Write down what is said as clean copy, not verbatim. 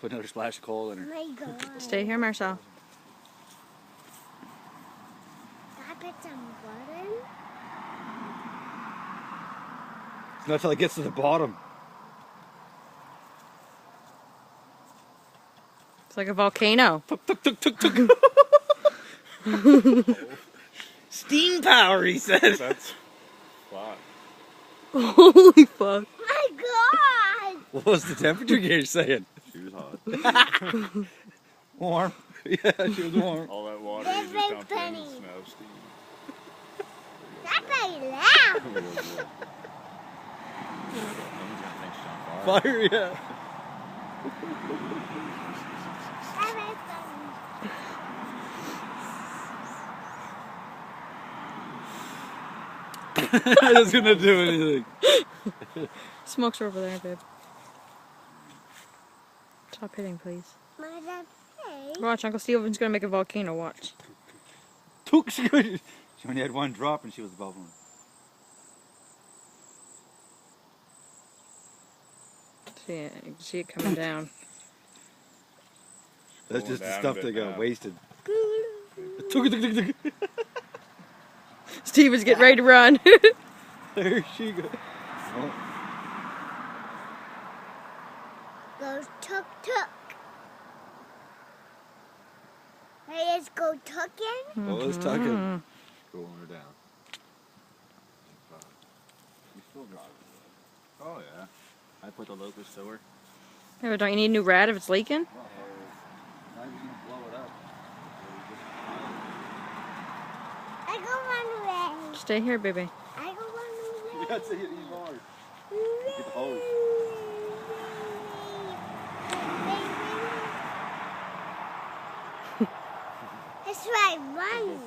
Put another splash of coal in her. Oh my God. Stay here, Marcel. Can I put some water in? It's not till it gets to the bottom. It's like a volcano. Tuk, tuk, tuk, tuk, tuk. Steam power, he says. That's flat. Holy fuck. My God! What was the temperature gauge saying? She was hot. Warm. Yeah, she was warm. All that water They're you very just dumped in funny. and smell steam. That's very loud. Someone's gonna think she's on fire. Fire, yeah. That's very funny. I was gonna do anything. Smokes are over there, babe. Stop hitting, please. Mother, hey. Watch, Uncle Steven's gonna make a volcano. Watch. Took she only had one drop and she was bubbling. See it? You can see it coming down. That's Going just the down a stuff bit that got now. wasted. Took it, took it, took it. Steven's getting ready to run. There she goes. Oh. Goes tuk tuk. Let's go tucking. What was tucking? Cooling her down. You still got it. Oh yeah. I put the locust to her. Yeah, but don't you need a new rad if it's leaking? Now you're gonna blow it up. I go run away. Stay here, baby. I go run away. You gotta say it even more. Get the hose. That's right, run.